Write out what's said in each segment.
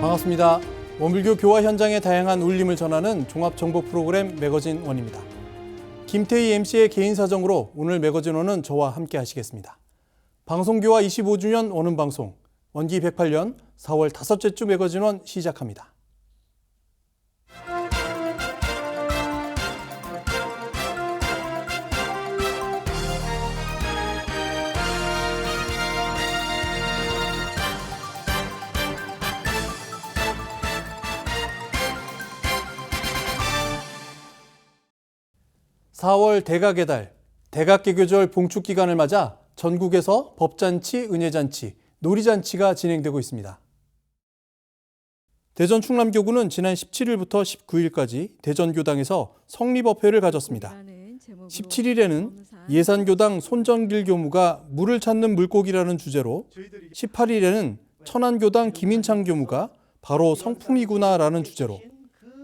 반갑습니다. 원불교 교화 현장의 다양한 울림을 전하는 종합정보 프로그램 매거진 원입니다. 김태희 MC의 개인 사정으로 오늘 매거진 원은 저와 함께 하시겠습니다. 방송교화 25주년 오는 방송, 원기 108년 4월 5째 주 매거진 원 시작합니다. 4월 대각의 달, 대각개교절 봉축 기간을 맞아 전국에서 법잔치, 은혜잔치, 놀이잔치가 진행되고 있습니다. 대전 충남교구는 지난 17일부터 19일까지 대전교당에서 성리법회를 가졌습니다. 17일에는 예산교당 손정길 교무가 물을 찾는 물고기라는 주제로, 18일에는 천안교당 김인창 교무가 바로 성품이구나라는 주제로,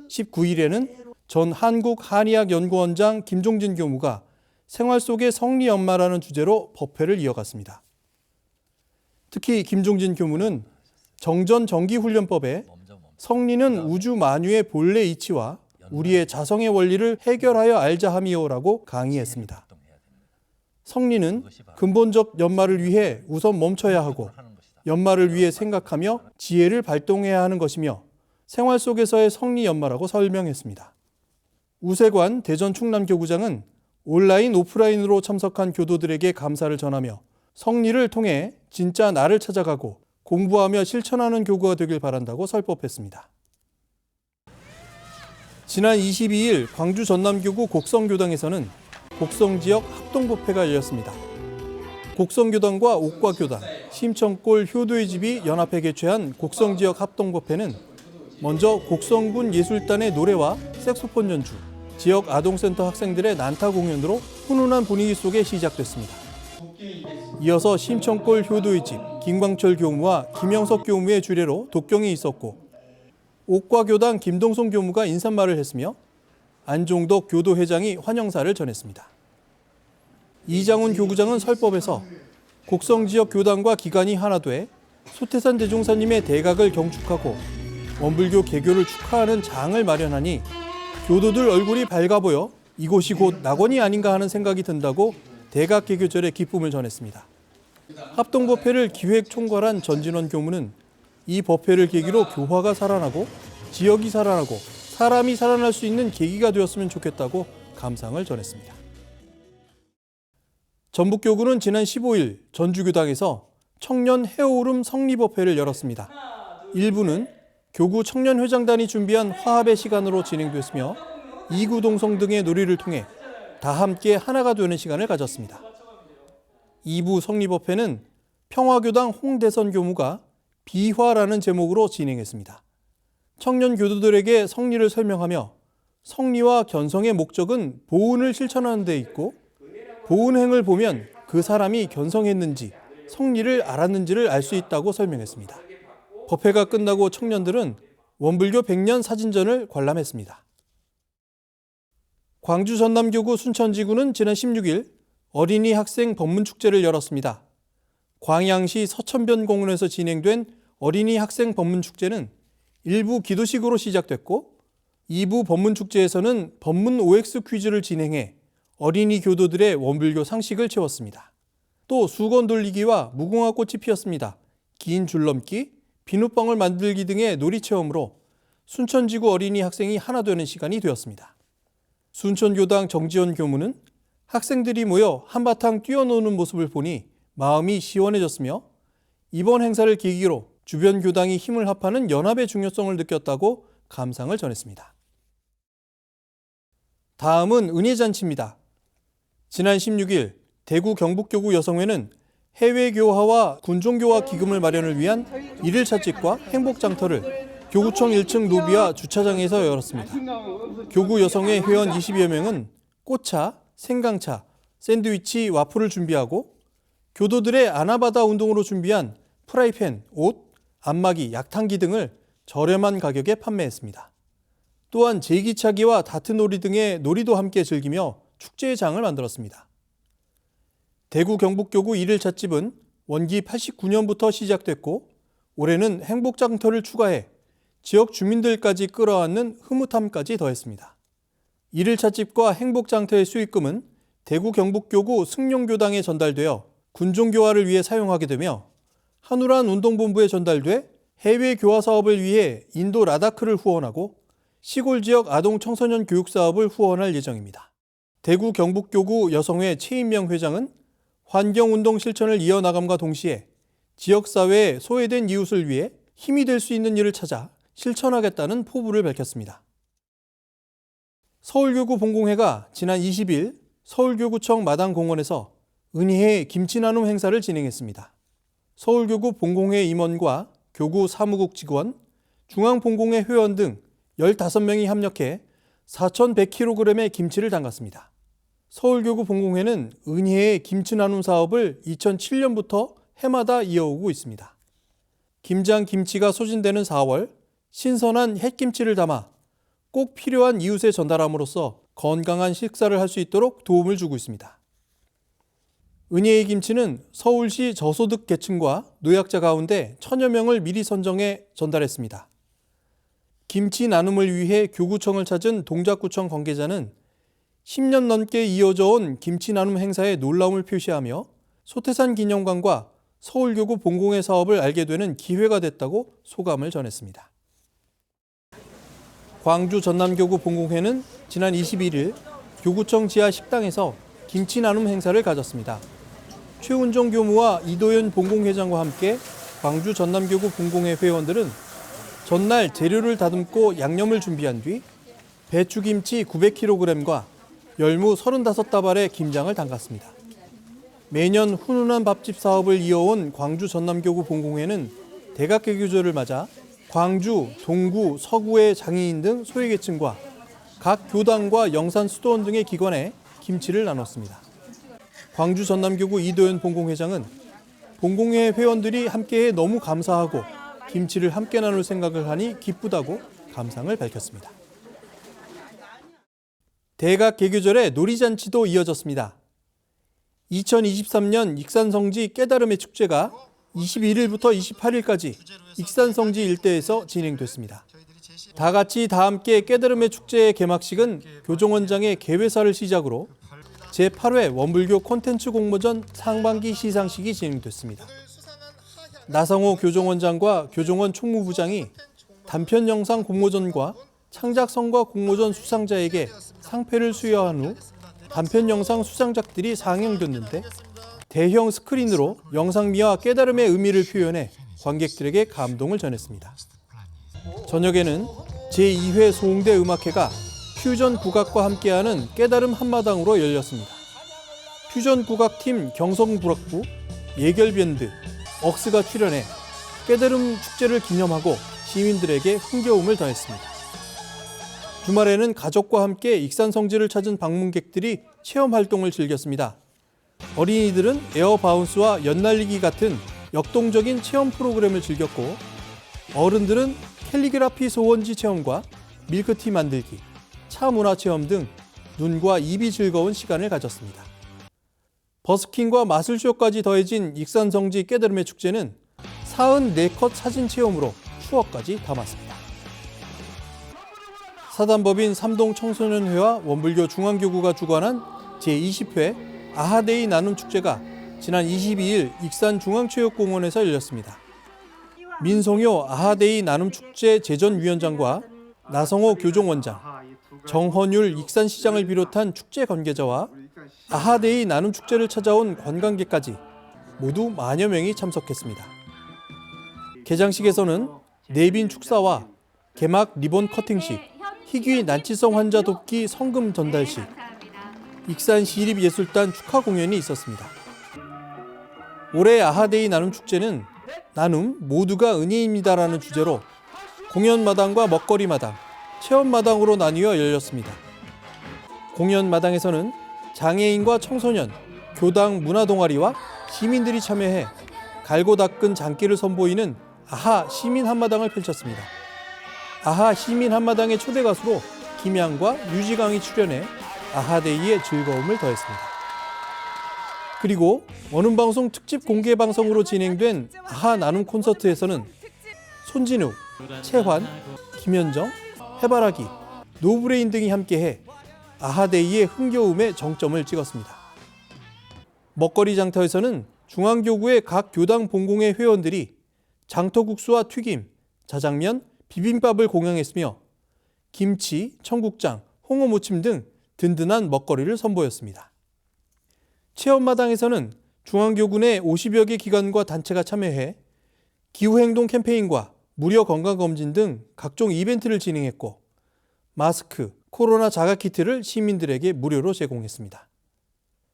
19일에는 전 한국한의학연구원장 김종진 교무가 생활 속의 성리 엄마라는 주제로 법회를 이어갔습니다. 특히 김종진 교무는 정전정기훈련법에 성리는 우주 만유의 본래 이치와 우리의 자성의 원리를 해결하여 알자 함이요라고 강의했습니다. 성리는 근본적 연마를 위해 우선 멈춰야 하고 연마를 위해 생각하며 지혜를 발동해야 하는 것이며 생활 속에서의 성리 연마라고 설명했습니다. 우세관 대전 충남교구장은 온라인, 오프라인으로 참석한 교도들에게 감사를 전하며 성리를 통해 진짜 나를 찾아가고 공부하며 실천하는 교구가 되길 바란다고 설법했습니다. 지난 22일 광주 전남교구 곡성교당에서는 곡성지역 합동법회가 열렸습니다. 곡성교당과 옥과교당, 심천골 효도의 집이 연합해 개최한 곡성지역 합동법회는 먼저 곡성군 예술단의 노래와 색소폰 연주, 지역 아동센터 학생들의 난타 공연으로 훈훈한 분위기 속에 시작됐습니다. 이어서 심천골 효도의 집, 김광철 교무와 김영석 교무의 주례로 독경이 있었고, 옥과교당 김동성 교무가 인사말을 했으며 안종덕 교도회장이 환영사를 전했습니다. 이장훈 교구장은 설법에서 곡성지역 교당과 기관이 하나 돼 소태산 대종사님의 대각을 경축하고 원불교 개교를 축하하는 장을 마련하니 교도들 얼굴이 밝아 보여 이곳이 곧 낙원이 아닌가 하는 생각이 든다고 대각개교절의 기쁨을 전했습니다. 합동법회를 기획 총괄한 전진원 교무는 이 법회를 계기로 교화가 살아나고 지역이 살아나고 사람이 살아날 수 있는 계기가 되었으면 좋겠다고 감상을 전했습니다. 전북교구는 지난 15일 전주교당에서 청년 해오름 성리법회를 열었습니다. 일부는 교구 청년회장단이 준비한 화합의 시간으로 진행됐으며 이구동성 등의 놀이를 통해 다 함께 하나가 되는 시간을 가졌습니다. 2부 성리법회는 평화교당 홍대선 교무가 비화라는 제목으로 진행했습니다. 청년 교도들에게 성리를 설명하며 성리와 견성의 목적은 보은을 실천하는 데 있고 보은행을 보면 그 사람이 견성했는지 성리를 알았는지를 알 수 있다고 설명했습니다. 법회가 끝나고 청년들은 원불교 100년 사진전을 관람했습니다. 광주 전남교구 순천지구는 지난 16일 어린이 학생 법문축제를 열었습니다. 광양시 서천변공원에서 진행된 어린이 학생 법문축제는 1부 기도식으로 시작됐고 2부 법문축제에서는 법문 OX 퀴즈를 진행해 어린이 교도들의 원불교 상식을 채웠습니다. 또 수건 돌리기와 무궁화 꽃이 피었습니다. 긴 줄넘기, 비눗방울 만들기 등의 놀이체험으로 순천지구 어린이 학생이 하나 되는 시간이 되었습니다. 순천교당 정지원 교무는 학생들이 모여 한바탕 뛰어노는 모습을 보니 마음이 시원해졌으며 이번 행사를 계기로 주변 교당이 힘을 합하는 연합의 중요성을 느꼈다고 감상을 전했습니다. 다음은 은혜잔치입니다. 지난 16일 대구 경북교구 여성회는 해외교화와 군종교화 기금을 마련을 위한 일일 찻집과 행복장터를 교구청 1층 로비와 주차장에서 열었습니다. 교구 여성회 회원 20여 명은 꽃차, 생강차, 샌드위치, 와플을 준비하고 교도들의 아나바다 운동으로 준비한 프라이팬, 옷, 안마기, 약탕기 등을 저렴한 가격에 판매했습니다. 또한 제기차기와 다트놀이 등의 놀이도 함께 즐기며 축제의 장을 만들었습니다. 대구 경북교구 일일 찻집은 원기 89년부터 시작됐고 올해는 행복장터를 추가해 지역 주민들까지 끌어안는 흐뭇함까지 더했습니다. 1일차 집과 행복장터의 수익금은 대구 경북교구 승용교당에 전달되어 군종교화를 위해 사용하게 되며 한우란 운동본부에 전달돼 해외 교화 사업을 위해 인도 라다크를 후원하고 시골 지역 아동 청소년 교육 사업을 후원할 예정입니다. 대구 경북교구 여성회 최인명 회장은 환경운동 실천을 이어나감과 동시에 지역사회의 소외된 이웃을 위해 힘이 될 수 있는 일을 찾아 실천하겠다는 포부를 밝혔습니다. 서울교구 본공회가 지난 20일 서울교구청 마당공원에서 은희회 김치나눔 행사를 진행했습니다. 서울교구 본공회 임원과 교구 사무국 직원, 중앙본공회 회원 등 15명이 협력해 4,100kg의 김치를 담갔습니다. 서울교구 본공회는 은희회 김치나눔 사업을 2007년부터 해마다 이어오고 있습니다. 김장 김치가 소진되는 4월, 신선한 햇김치를 담아 꼭 필요한 이웃에 전달함으로써 건강한 식사를 할 수 있도록 도움을 주고 있습니다. 은희의 김치는 서울시 저소득 계층과 노약자 가운데 1,000여 명을 미리 선정해 전달했습니다. 김치 나눔을 위해 교구청을 찾은 동작구청 관계자는 10년 넘게 이어져 온 김치 나눔 행사에 놀라움을 표시하며 소태산 기념관과 서울교구 본공회 사업을 알게 되는 기회가 됐다고 소감을 전했습니다. 광주 전남교구 본공회는 지난 21일 교구청 지하 식당에서 김치 나눔 행사를 가졌습니다. 최운종 교무와 이도현 본공회장과 함께 광주 전남교구 본공회 회원들은 전날 재료를 다듬고 양념을 준비한 뒤 배추김치 900kg과 열무 35다발의 김장을 담갔습니다. 매년 훈훈한 밥집 사업을 이어온 광주 전남교구 본공회는 대각개교절을 맞아 광주, 동구, 서구의 장애인 등 소외계층과 각 교당과 영산 수도원 등의 기관에 김치를 나눴습니다. 광주 전남교구 이도현 본공회장은 본공회 회원들이 함께해 너무 감사하고 김치를 함께 나눌 생각을 하니 기쁘다고 감상을 밝혔습니다. 대각개교절에 놀이잔치도 이어졌습니다. 2023년 익산성지 깨달음의 축제가 21일부터 28일까지 익산성지 일대에서 진행됐습니다. 다 같이 다 함께 깨달음의 축제의 개막식은 교정원장의 개회사를 시작으로 제8회 원불교 콘텐츠 공모전 상반기 시상식이 진행됐습니다. 나성호 교정원장과 교정원 총무부장이 단편 영상 공모전과 창작성과 공모전 수상자에게 상패를 수여한 후 단편 영상 수상작들이 상영됐는데 대형 스크린으로 영상미와 깨달음의 의미를 표현해 관객들에게 감동을 전했습니다. 저녁에는 제2회 소홍대 음악회가 퓨전 국악과 함께하는 깨달음 한마당으로 열렸습니다. 퓨전 국악팀 경성부락부, 예결밴드, 억스가 출연해 깨달음 축제를 기념하고 시민들에게 흥겨움을 더했습니다. 주말에는 가족과 함께 익산성지를 찾은 방문객들이 체험활동을 즐겼습니다. 어린이들은 에어바운스와 연날리기 같은 역동적인 체험 프로그램을 즐겼고 어른들은 캘리그라피 소원지 체험과 밀크티 만들기, 차 문화 체험 등 눈과 입이 즐거운 시간을 가졌습니다. 버스킹과 마술쇼까지 더해진 익산성지 깨달음의 축제는 44컷 사진 체험으로 추억까지 담았습니다. 사단법인 삼동청소년회와 원불교 중앙교구가 주관한 제20회 아하데이 나눔 축제가 지난 22일 익산중앙체육공원에서 열렸습니다. 민성효 아하데이 나눔 축제 제전위원장과 나성호 교정원장, 정헌율 익산시장을 비롯한 축제 관계자와 아하데이 나눔 축제를 찾아온 관광객까지 모두 만여 명이 참석했습니다. 개장식에서는 내빈 축사와 개막 리본 커팅식, 희귀 난치성 환자 돕기 성금 전달식, 익산시립예술단 축하 공연이 있었습니다. 올해 아하데이 나눔 축제는 나눔 모두가 은혜입니다라는 주제로 공연마당과 먹거리마당, 체험마당으로 나뉘어 열렸습니다. 공연마당에서는 장애인과 청소년, 교당 문화동아리와 시민들이 참여해 갈고 닦은 장기를 선보이는 아하 시민 한마당을 펼쳤습니다. 아하 시민 한마당의 초대 가수로 김양과 유지강이 출연해 아하데이의 즐거움을 더했습니다. 그리고 원음방송 특집 공개 방송으로 진행된 아하 나눔 콘서트에서는 손진우, 채환, 김현정, 해바라기, 노브레인 등이 함께해 아하데이의 흥겨움에 정점을 찍었습니다. 먹거리 장터에서는 중앙교구의 각 교당 본공회 회원들이 장터국수와 튀김, 자장면, 비빔밥을 공양했으며 김치, 청국장, 홍어무침 등 든든한 먹거리를 선보였습니다. 체험마당에서는 중앙교구 내 50여 개 기관과 단체가 참여해 기후행동 캠페인과 무료 건강검진 등 각종 이벤트를 진행했고 마스크, 코로나 자가키트를 시민들에게 무료로 제공했습니다.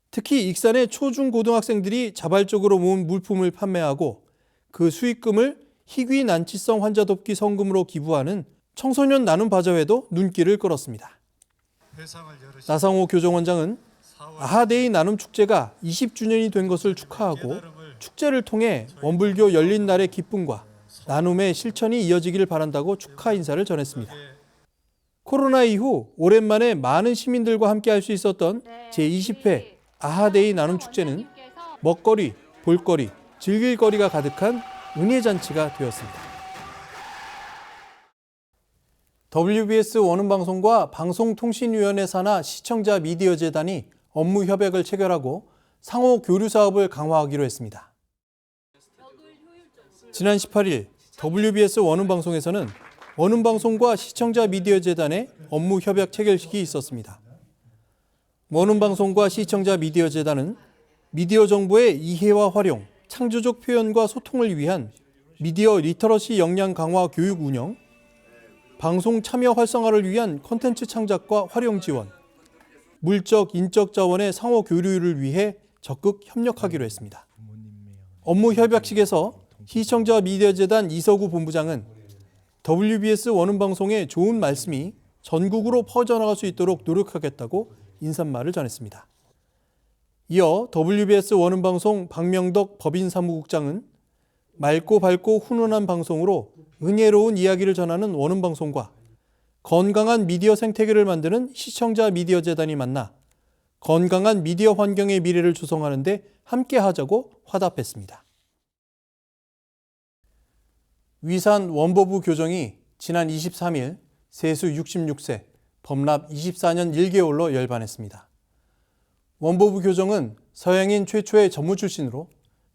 특히 익산의 초중고등학생들이 자발적으로 모은 물품을 판매하고 그 수익금을 희귀 난치성 환자 돕기 성금으로 기부하는 청소년 나눔 바자회도 눈길을 끌었습니다. 나상호 교정원장은 아하데이 나눔 축제가 20주년이 된 것을 축하하고 축제를 통해 원불교 열린 날의 기쁨과 나눔의 실천이 이어지기를 바란다고 축하 인사를 전했습니다. 코로나 이후 오랜만에 많은 시민들과 함께할 수 있었던 제20회 아하데이 나눔 축제는 먹거리, 볼거리, 즐길거리가 가득한 은혜 잔치가 되었습니다. WBS 원음방송과 방송통신위원회 산하 시청자 미디어 재단이 업무 협약을 체결하고 상호 교류 사업을 강화하기로 했습니다. 지난 18일 WBS 원음방송에서는 원음방송과 시청자 미디어 재단의 업무 협약 체결식이 있었습니다. 원음방송과 시청자 미디어 재단은 미디어 정보의 이해와 활용, 창조적 표현과 소통을 위한 미디어 리터러시 역량 강화 교육 운영, 방송 참여 활성화를 위한 콘텐츠 창작과 활용 지원, 물적, 인적 자원의 상호 교류를 위해 적극 협력하기로 했습니다. 업무 협약식에서 시청자 미디어 재단 이서구 본부장은 WBS 원음방송의 좋은 말씀이 전국으로 퍼져나갈 수 있도록 노력하겠다고 인사말을 전했습니다. 이어 WBS 원음방송 박명덕 법인사무국장은 맑고 밝고 훈훈한 방송으로 은혜로운 이야기를 전하는 원음방송과 건강한 미디어 생태계를 만드는 시청자 미디어 재단이 만나 건강한 미디어 환경의 미래를 조성하는 데 함께하자고 화답했습니다. 위산 원보부 교정이 지난 23일 세수 66세, 법납 24년 1개월로 열반했습니다. 원보부 교정은 서양인 최초의 전무 출신으로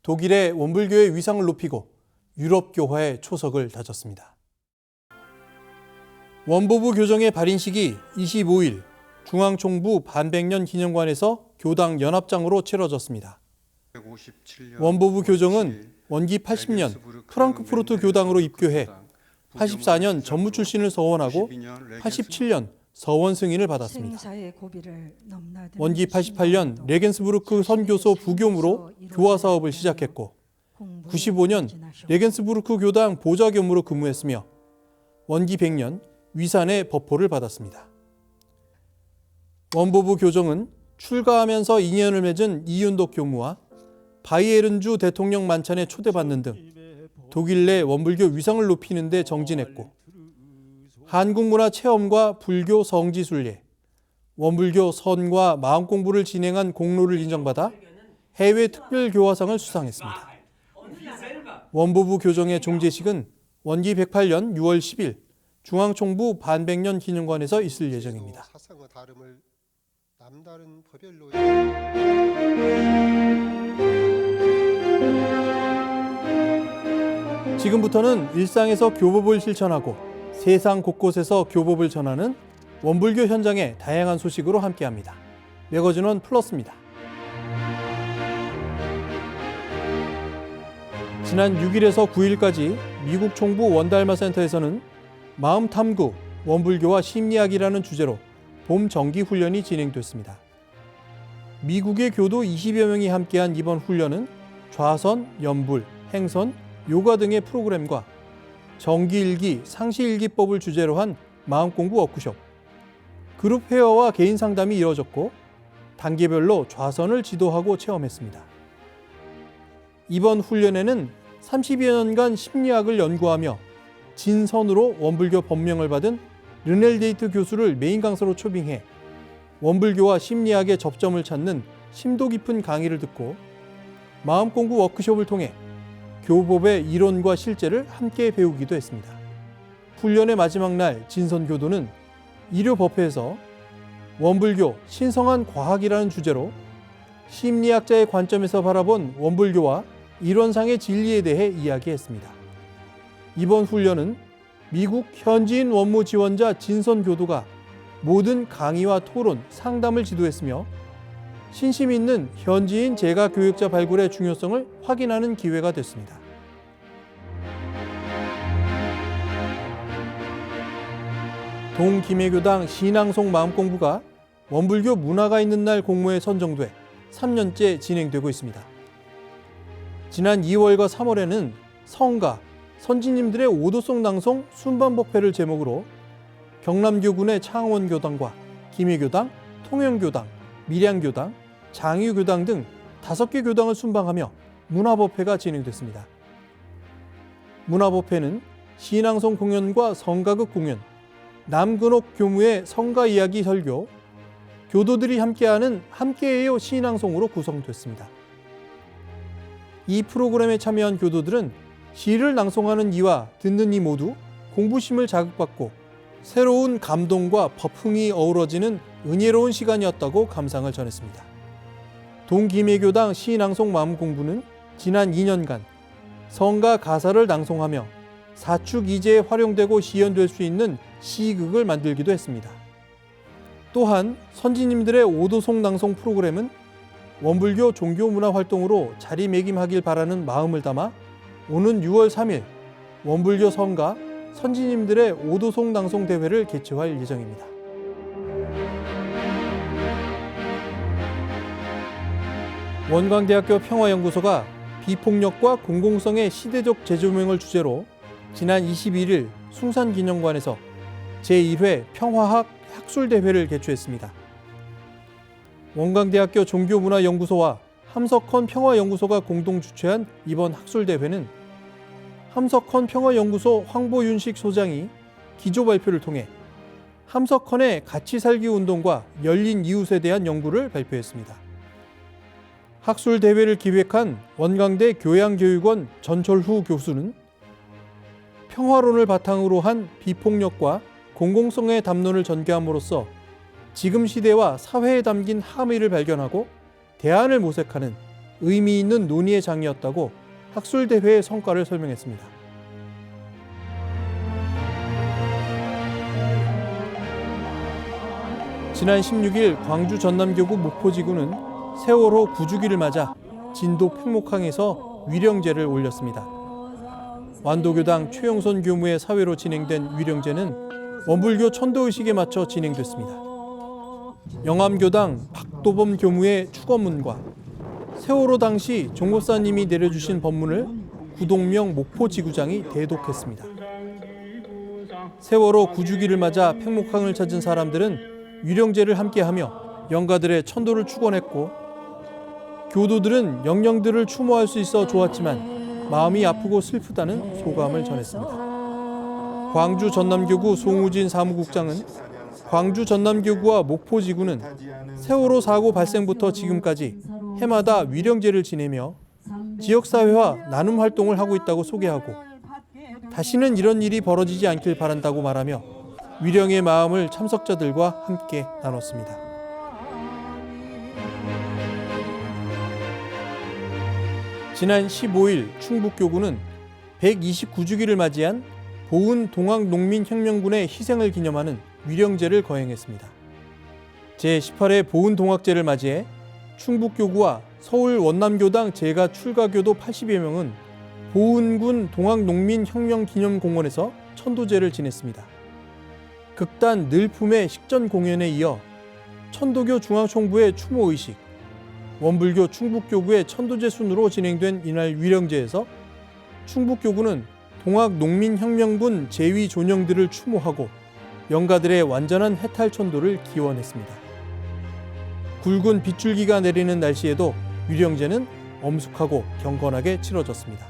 독일의 원불교의 위상을 높이고 유럽 교화의 초석을 다졌습니다. 원보부 교정의 발인식이 25일 중앙총부 반백년 기념관에서 교당 연합장으로 치러졌습니다. 원보부 교정은 원기 80년 프랑크푸르트 교당으로 입교해 84년 전무 출신을 서원하고 87년 서원 승인을 받았습니다. 원기 88년 레겐스부르크 선교소 부교무로 교화 사업을 시작했고 95년 레겐스부르크 교당 보좌교무로 근무했으며 원기 100년 위산의 법호를 받았습니다. 원보부 교정은 출가하면서 인연을 맺은 이윤덕 교무와 바이에른주 대통령 만찬에 초대받는 등 독일 내 원불교 위상을 높이는 데 정진했고 한국문화 체험과 불교 성지순례, 원불교 선과 마음공부를 진행한 공로를 인정받아 해외 특별교화상을 수상했습니다. 원보부 교정의 종제식은 원기 108년 6월 10일 중앙총부 반백년 기념관에서 있을 예정입니다. 지금부터는 일상에서 교법을 실천하고 세상 곳곳에서 교법을 전하는 원불교 현장의 다양한 소식으로 함께합니다. 매거진원 플러스입니다. 지난 6일에서 9일까지 미국 총부 원달마 센터에서는 마음 탐구, 원불교와 심리학이라는 주제로 봄 정기 훈련이 진행됐습니다. 미국의 교도 20여 명이 함께한 이번 훈련은 좌선, 연불, 행선, 요가 등의 프로그램과 정기일기, 상시일기법을 주제로 한 마음공부 워크숍, 그룹 회화와 개인 상담이 이뤄졌고 단계별로 좌선을 지도하고 체험했습니다. 이번 훈련에는 30여 년간 심리학을 연구하며 진선으로 원불교 법명을 받은 르넬데이트 교수를 메인 강사로 초빙해 원불교와 심리학의 접점을 찾는 심도 깊은 강의를 듣고 마음공부 워크숍을 통해 교법의 이론과 실제를 함께 배우기도 했습니다. 훈련의 마지막 날 진선교도는 일요법회에서 원불교 신성한 과학이라는 주제로 심리학자의 관점에서 바라본 원불교와 이론상의 진리에 대해 이야기했습니다. 이번 훈련은 미국 현지인 원무 지원자 진선교도가 모든 강의와 토론, 상담을 지도했으며 신심 있는 현지인 재가 교육자 발굴의 중요성을 확인하는 기회가 됐습니다. 동김해교당 신앙송 마음공부가 원불교 문화가 있는 날 공모에 선정돼 3년째 진행되고 있습니다. 지난 2월과 3월에는 성가, 선지님들의 오도송 낭송 순반법회를 제목으로 경남교군의 창원교당과 김해교당, 통영교당, 밀양교당, 장유교당 등 5개 교당을 순방하며 문화법회가 진행됐습니다. 문화법회는 신앙송 공연과 성가극 공연, 남근옥 교무의 성가 이야기 설교, 교도들이 함께하는 함께해요 신앙송으로 구성됐습니다. 이 프로그램에 참여한 교도들은 시를 낭송하는 이와 듣는 이 모두 공부심을 자극받고 새로운 감동과 법흥이 어우러지는 은혜로운 시간이었다고 감상을 전했습니다. 동김해교당 시낭송 마음공부는 지난 2년간 성가 가사를 낭송하며 사축 이제에 활용되고 시연될 수 있는 시극을 만들기도 했습니다. 또한 선지님들의 오도송 낭송 프로그램은 원불교 종교문화 활동으로 자리매김하길 바라는 마음을 담아 오는 6월 3일 원불교 성가 선지님들의 오도송 낭송 대회를 개최할 예정입니다. 원광대학교 평화연구소가 비폭력과 공공성의 시대적 재조명을 주제로 지난 21일 숭산기념관에서 제1회 평화학 학술대회를 개최했습니다. 원광대학교 종교문화연구소와 함석헌 평화연구소가 공동 주최한 이번 학술대회는 함석헌 평화연구소 황보윤식 소장이 기조 발표를 통해 함석헌의 같이 살기 운동과 열린 이웃에 대한 연구를 발표했습니다. 학술대회를 기획한 원광대 교양교육원 전철후 교수는 평화론을 바탕으로 한 비폭력과 공공성의 담론을 전개함으로써 지금 시대와 사회에 담긴 함의를 발견하고 대안을 모색하는 의미 있는 논의의 장이었다고 학술대회의 성과를 설명했습니다. 지난 16일 광주 전남교구 목포지구는 세월호 9주기를 맞아 진도 팽목항에서 위령제를 올렸습니다. 완도교당 최영선 교무의 사회로 진행된 위령제는 원불교 천도의식에 맞춰 진행됐습니다. 영암교당 박도범 교무의 축원문과 세월호 당시 종법사님이 내려주신 법문을 구동명 목포지구장이 대독했습니다. 세월호 9주기를 맞아 팽목항을 찾은 사람들은 위령제를 함께하며 영가들의 천도를 축원했고 교도들은 영령들을 추모할 수 있어 좋았지만 마음이 아프고 슬프다는 소감을 전했습니다. 광주 전남교구 송우진 사무국장은 광주 전남교구와 목포지구는 세월호 사고 발생부터 지금까지 해마다 위령제를 지내며 지역사회와 나눔 활동을 하고 있다고 소개하고 다시는 이런 일이 벌어지지 않길 바란다고 말하며 위령의 마음을 참석자들과 함께 나눴습니다. 지난 15일 충북교구는 129주기를 맞이한 보은 동학농민혁명군의 희생을 기념하는 위령제를 거행했습니다. 제18회 보은동학제를 맞이해 충북교구와 서울 원남교당 재가 출가교도 80여 명은 보은군 동학농민혁명기념공원에서 천도제를 지냈습니다. 극단 늘품의 식전 공연에 이어 천도교 중앙총부의 추모의식, 원불교 충북교구의 천도제 순으로 진행된 이날 위령제에서 충북교구는 동학농민혁명군 제위 존영들을 추모하고 영가들의 완전한 해탈 천도를 기원했습니다. 굵은 빗줄기가 내리는 날씨에도 위령제는 엄숙하고 경건하게 치러졌습니다.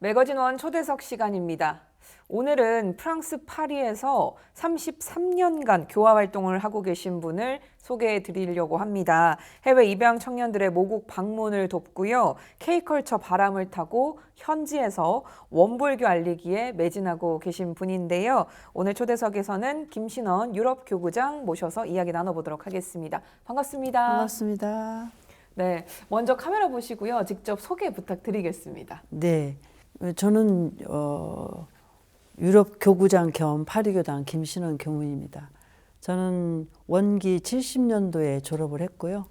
매거진 원 초대석 시간입니다. 오늘은 프랑스 파리에서 33년간 교화 활동을 하고 계신 분을 소개해 드리려고 합니다. 해외 입양 청년들의 모국 방문을 돕고요. K컬처 바람을 타고 현지에서 원불교 알리기에 매진하고 계신 분인데요. 오늘 초대석에서는 김신원 유럽 교구장 모셔서 이야기 나눠보도록 하겠습니다. 반갑습니다. 반갑습니다. 네, 먼저 카메라 보시고요. 직접 소개 부탁드리겠습니다. 네, 저는 유럽 교구장 겸 파리교당 김신원 교무입니다. 저는 원기 70년도에 졸업을 했고요.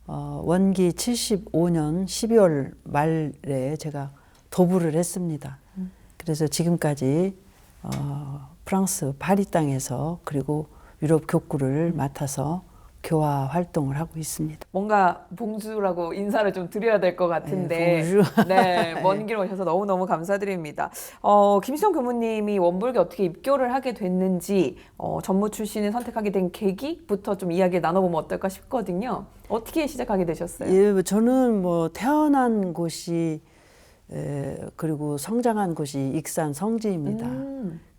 원기 75년 12월 말에 제가 도부를 했습니다. 그래서 지금까지 프랑스 파리 땅에서 그리고 유럽 교구를 맡아서 교화 활동을 하고 있습니다. 뭔가 봉주라고 인사를 좀 드려야 될 것 같은데 봉주. 네, 먼 길 오셔서 너무너무 감사드립니다. 김신원 교무님이 원불교 어떻게 입교를 하게 됐는지 전무 출신을 선택하게 된 계기부터 좀 이야기를 나눠보면 어떨까 싶거든요. 어떻게 시작하게 되셨어요? 예, 저는 뭐 태어난 곳이 그리고 성장한 곳이 익산 성지입니다.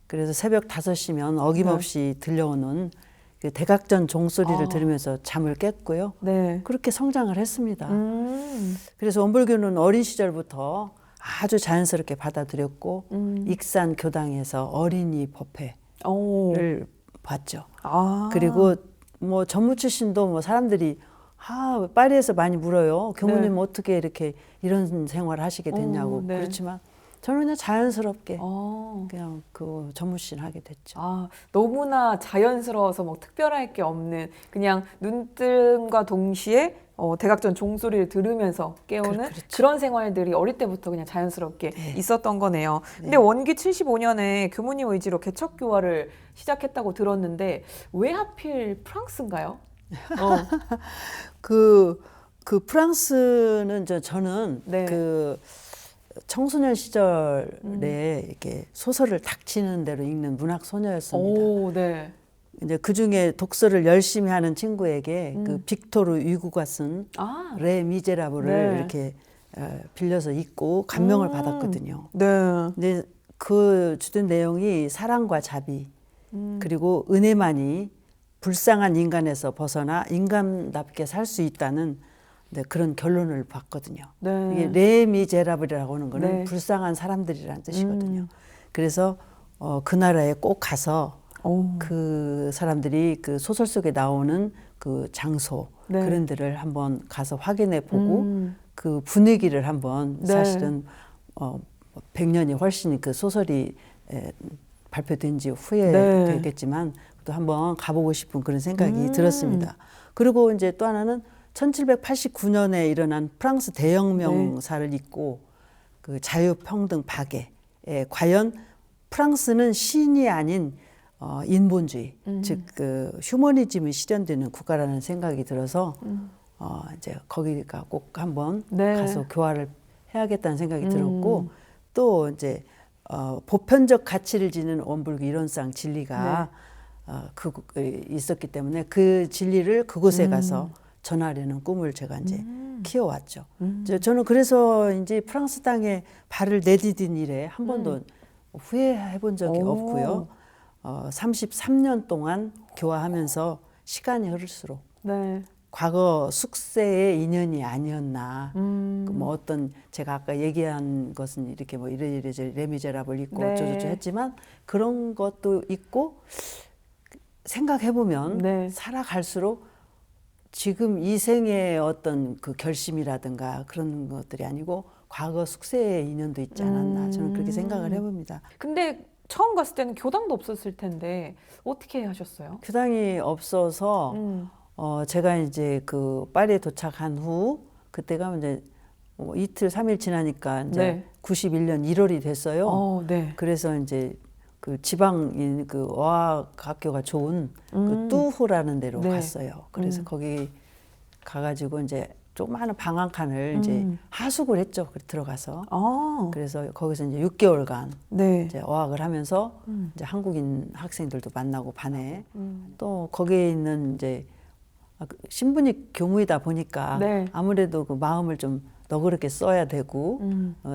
그래서 새벽 5시면 어김없이 들려오는 그 대각전 종소리를 들으면서 잠을 깼고요. 네. 그렇게 성장을 했습니다. 그래서 원불교는 어린 시절부터 아주 자연스럽게 받아들였고 익산 교당에서 어린이 법회를 봤죠. 그리고 뭐 전무 출신도 뭐 사람들이 파리에서 많이 물어요. 교무님 어떻게 이렇게 이런 생활을 하시게 됐냐고. 네. 그렇지만 저는 그냥 자연스럽게 그냥 그 전무신 하게 됐죠. 너무나 자연스러워서 뭐 특별할 게 없는 그냥 눈뜸과 동시에 대각전 종소리를 들으면서 깨우는 그렇죠. 그런 생활들이 어릴 때부터 그냥 자연스럽게 있었던 거네요. 근데 원기 75년에 교무님 의지로 개척교화를 시작했다고 들었는데 왜 하필 프랑스인가요? 그 프랑스는 저는 네. 그 청소년 시절에 이렇게 소설을 닥치는 대로 읽는 문학 소녀였습니다. 오, 네. 이제 그 중에 독서를 열심히 하는 친구에게 그 빅토르 위구가 쓴 레 미제라블을 네. 이렇게 빌려서 읽고 감명을 받았거든요. 네. 근데 그 주된 내용이 사랑과 자비 그리고 은혜만이 불쌍한 인간에서 벗어나 인간답게 살 수 있다는 그런 결론을 봤거든요. 네. 이게 레 미제라블이라고 하는 거는 네. 불쌍한 사람들이라는 뜻이거든요. 그래서 그 나라에 꼭 가서 그 사람들이 그 소설 속에 나오는 그 장소 네. 그런 데를 한번 가서 확인해 보고 그 분위기를 한번 네. 사실은 100년이 훨씬 그 소설이 발표된 지 후에 네. 되겠지만 또 한번 가보고 싶은 그런 생각이 들었습니다. 그리고 이제 또 하나는 1789년에 일어난 프랑스 대혁명사를 잇고 그 자유평등 박애에 과연 프랑스는 신이 아닌 인본주의, 즉 그 휴머니즘이 실현되는 국가라는 생각이 들어서 이제 거기가 꼭 한번 네. 가서 교화를 해야겠다는 생각이 들었고 또 이제 보편적 가치를 지닌 원불교 이론상 진리가 있었기 때문에 그 진리를 그곳에 가서 전하려는 꿈을 제가 이제 키워왔죠. 저는 그래서 이제 프랑스 땅에 발을 내디딘 일에 한 번도 후회해 본 적이 없고요. 33년 동안 교화하면서 시간이 흐를수록 네. 과거 숙세의 인연이 아니었나. 뭐 어떤 제가 아까 얘기한 것은 이렇게 뭐 이래저래 레미제라블 있고 네. 어쩌고저쩌고 했지만 그런 것도 있고 생각해보면 네. 살아갈수록 지금 이 생의 어떤 그 결심이라든가 그런 것들이 아니고 과거 숙세의 인연도 있지 않았나 저는 그렇게 생각을 해봅니다. 근데 처음 갔을 때는 교당도 없었을 텐데 어떻게 하셨어요? 교당이 없어서 제가 이제 그 파리에 도착한 후 그때가 이제 이틀 3일 지나니까 이제 네. 91년 1월이 됐어요. 네. 그래서 이제 그 지방인 그 어학학교가 좋은 그 뚜후라는 데로 네. 갔어요. 그래서 거기 가가지고 이제 조그마한 방 한 칸을 이제 하숙을 했죠. 들어가서. 그래서 거기서 이제 6개월간 네. 이제 어학을 하면서 이제 한국인 학생들도 만나고 반에 또 거기에 있는 이제 신분이 교무이다 보니까 네. 아무래도 그 마음을 좀 너그럽게 써야 되고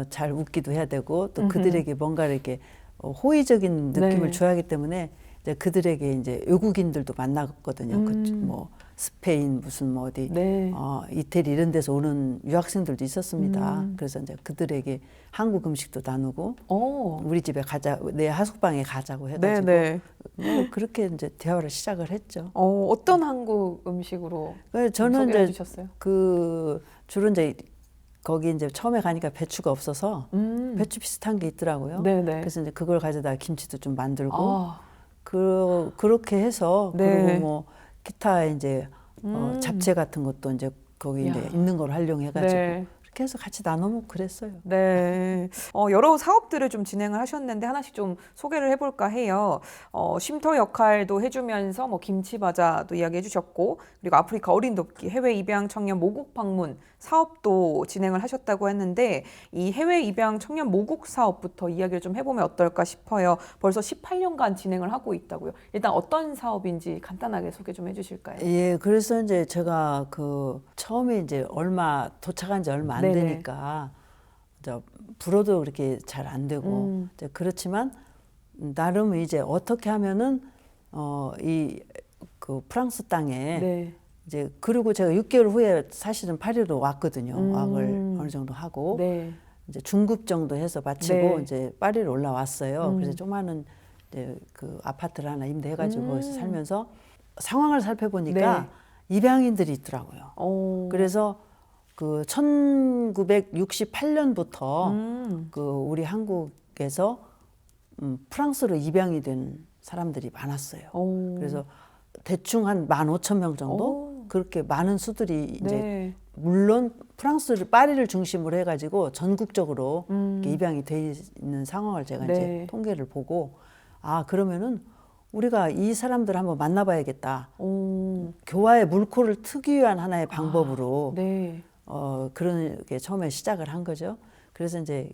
잘 웃기도 해야 되고 또 그들에게 뭔가 이렇게 호의적인 느낌을 네. 줘야 하기 때문에 이제 그들에게 이제 외국인들도 만났거든요. 뭐 스페인 무슨 뭐 어디 네. 이태리 이런 데서 오는 유학생들도 있었습니다. 그래서 이제 그들에게 한국 음식도 나누고 우리 집에 가자, 내 하숙방에 가자고 해가지고 네네. 뭐 그렇게 이제 대화를 시작을 했죠. 어떤 한국 음식으로 그래서 저는 소개해 이제 주셨어요? 그 주로 이제 거기 이제 처음에 가니까 배추가 없어서 배추 비슷한 게 있더라고요. 네네. 그래서 이제 그걸 가져다 김치도 좀 만들고 아, 그렇게 해서 네. 그리고 뭐 기타 이제 잡채 같은 것도 이제 거기 이제 야. 있는 걸 활용해가지고 네. 그렇게 해서 같이 나눠 먹고 그랬어요. 네. 여러 사업들을 좀 진행을 하셨는데 하나씩 좀 소개를 해볼까 해요. 쉼터 역할도 해주면서 뭐 김치바자도 이야기해 주셨고, 그리고 아프리카 어린 돕기, 해외 입양 청년 모국 방문 사업도 진행을 하셨다고 했는데, 이 해외 입양 청년 모국 사업부터 이야기를 좀 해보면 어떨까 싶어요. 벌써 18년간 진행을 하고 있다고요. 일단 어떤 사업인지 간단하게 소개 좀 해주실까요? 예, 그래서 이제 제가 그 처음에 이제 도착한 지 얼마 안 네네. 되니까 불어도 그렇게 잘 안 되고 이제 그렇지만 나름 이제 어떻게 하면은 이 그 프랑스 땅에 네. 이제 그리고 제가 6개월 후에 사실은 파리로 왔거든요. 와을 어느 정도 하고 네. 이제 중급 정도 해서 마치고 네. 이제 파리로 올라왔어요. 그래서 조그마한 이제 그 아파트를 하나 임대해가지고 거기서 살면서 상황을 살펴보니까 입양인들이 있더라고요. 그래서 그 1968년부터 그 우리 한국에서 프랑스로 입양이 된 사람들이 많았어요. 그래서 대충 한 15,000명 정도 그렇게 많은 수들이 이제 네. 물론 파리를 중심으로 해가지고 전국적으로 이렇게 입양이 돼 있는 상황을 제가 네. 이제 통계를 보고 그러면은 우리가 이 사람들을 한번 만나봐야겠다. 교화의 물꼬를 트기 위한 하나의 방법으로 네. 그런 게 처음에 시작을 한 거죠. 그래서 이제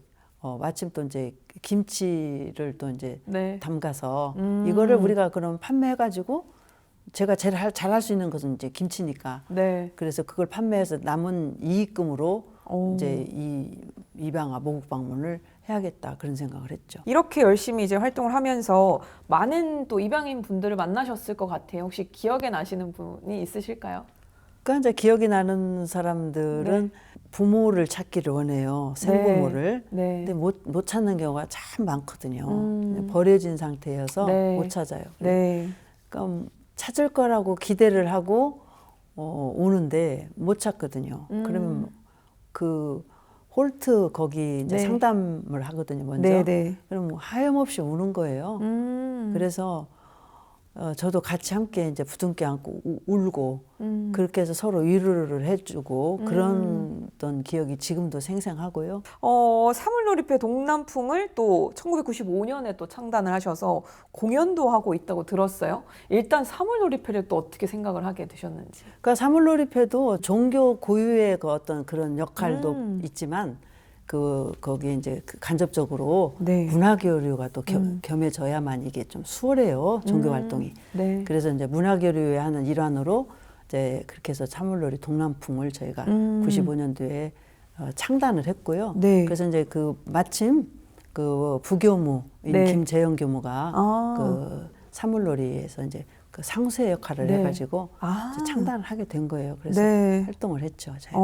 마침 또 이제 김치를 또 이제 네. 담가서 이거를 우리가 그럼 판매해가지고 제가 제일 잘할 수 있는 것은 이제 김치니까. 네. 그래서 그걸 판매해서 남은 이익금으로 이제 이 입양아 모국 방문을 해야겠다 그런 생각을 했죠. 이렇게 열심히 이제 활동을 하면서 많은 또 입양인 분들을 만나셨을 것 같아요. 혹시 기억에 나시는 분이 있으실까요? 그러니까 이제 기억이 나는 사람들은 부모를 찾기를 원해요. 생부모를. 네. 근데 못 찾는 경우가 참 많거든요. 버려진 상태여서 네. 못 찾아요. 네. 그러니까 찾을 거라고 기대를 하고 오는데 못 찾거든요. 그러면 그 홀트 거기 이제 네. 상담을 하거든요. 먼저. 네. 그럼 하염없이 우는 거예요. 그래서 저도 같이 함께 이제 부둥켜 안고 울고 그렇게 해서 서로 위로를 해주고 그런 어떤 기억이 지금도 생생하고요. 사물놀이패 동남풍을 또 1995년에 또 창단을 하셔서 공연도 하고 있다고 들었어요. 일단 사물놀이패를 또 어떻게 생각을 하게 되셨는지. 그러니까 사물놀이패도 종교 고유의 그 어떤 그런 역할도 있지만 거기 이제 간접적으로 네. 문화교류가 또 겸해져야만 이게 좀 수월해요. 종교 활동이. 네. 그래서 이제 문화교류의 하는 일환으로 이제 그렇게 해서 사물놀이 동남풍을 저희가 95년도에 창단을 했고요. 네. 그래서 이제 마침 그 부교무인 네. 김재영 교무가 그 사물놀이에서 이제 그 상수의 역할을 네. 해가지고 이제 창단을 하게 된 거예요. 그래서 네. 활동을 했죠. 저희가.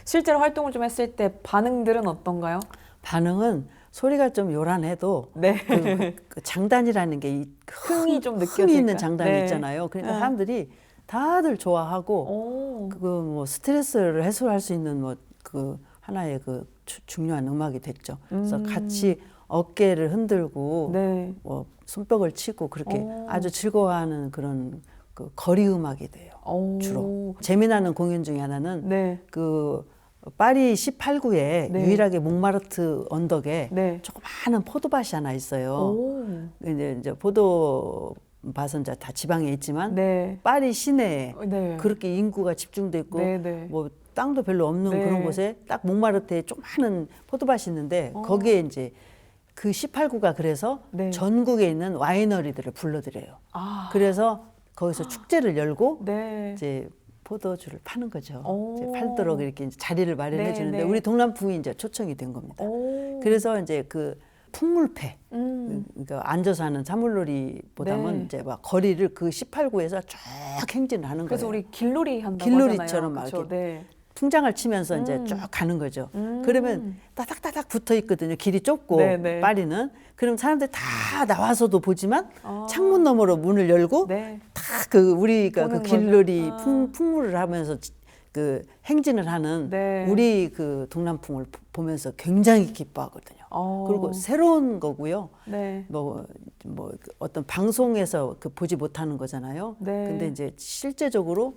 실제로 활동을 좀 했을 때 반응들은 어떤가요? 반응은 소리가 좀 요란해도 네. 그 장단이라는 게 흥이 좀 느껴질까요? 흥이 있는 장단이 네. 있잖아요. 그러니까 사람들이 다들 좋아하고 뭐 스트레스를 해소할 수 있는 뭐 그 하나의 그 중요한 음악이 됐죠. 그래서 같이 어깨를 흔들고 네. 뭐 손뼉을 치고 그렇게 아주 즐거워하는 그런 그 거리 음악이 돼요. 주로 재미나는 공연 중에 하나는 네. 그 파리 18구에 네. 유일하게 몽마르트 언덕에 네. 조그마한 포도밭이 하나 있어요. 이제 포도밭은 이제 다 지방에 있지만 네. 파리 시내에 네. 그렇게 인구가 집중돼 있고 네. 뭐 땅도 별로 없는 네. 그런 곳에 딱 몽마르트에 조그마한 포도밭이 있는데 거기에 이제 그 18구가 그래서 네. 전국에 있는 와이너리들을 불러들여요. 그래서 거기서 축제를 열고 네. 이제 포도주를 파는 거죠. 오. 이제 팔도록 이렇게 이제 자리를 마련해 네, 주는데 네. 우리 동남풍이 이제 초청이 된 겁니다. 오. 그래서 이제 그 풍물패, 그러니까 앉아서 하는 사물놀이보다는 네. 이제 막 거리를 그 18구에서 쭉 행진을 하는 그래서 거예요. 우리 길놀이 한다고 길놀이처럼 막 하잖아요. 그쵸? 네. 풍장을 치면서 이제 쭉 가는 거죠. 그러면 따닥따닥 붙어 있거든요. 길이 좁고 네, 네. 파리는. 그럼 사람들이 다 나와서도 보지만 창문 너머로 문을 열고 네. 다 그 우리가 그 보는 길놀이 거죠. 풍물을 하면서 그 행진을 하는 네. 우리 그 동남풍을 보면서 굉장히 기뻐하거든요. 그리고 새로운 거고요. 네. 뭐 어떤 방송에서 그 보지 못하는 거잖아요. 네. 근데 이제 실제적으로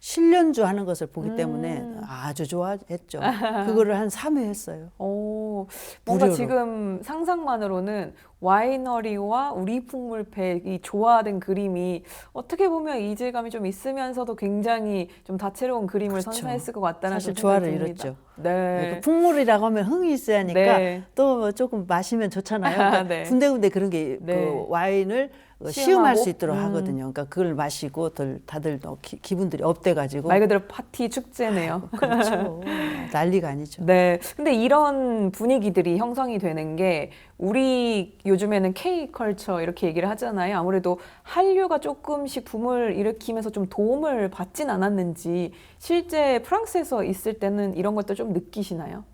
실연주 하는 것을 보기 때문에 아주 좋아했죠. 그거를 한 3회 했어요. 오, 뭔가 무료로. 지금 상상만으로는 와이너리와 우리 풍물패 이 조화된 그림이 어떻게 보면 이질감이 좀 있으면서도 굉장히 좀 다채로운 그림을 그렇죠. 선사했을 것 같다는 사실 좀 조화를 생각이 듭니다. 이뤘죠. 네. 그 풍물이라고 하면 흥이 있어야 하니까 네. 또 조금 마시면 좋잖아요. 그러니까 네. 군데군데 그런 게 네. 그 와인을 시음할 시음하고? 수 있도록 하거든요. 그러니까 그걸 마시고 다들 또 기분들이 업돼가지고 말 그대로 파티 축제네요. 그렇죠. 난리가 아니죠. 네. 근데 이런 분위기들이 형성이 되는 게 우리 요즘에는 K컬처 이렇게 얘기를 하잖아요. 아무래도 한류가 조금씩 붐을 일으키면서 좀 도움을 받진 않았는지 실제 프랑스에서 있을 때는 이런 것도 좀 느끼시나요?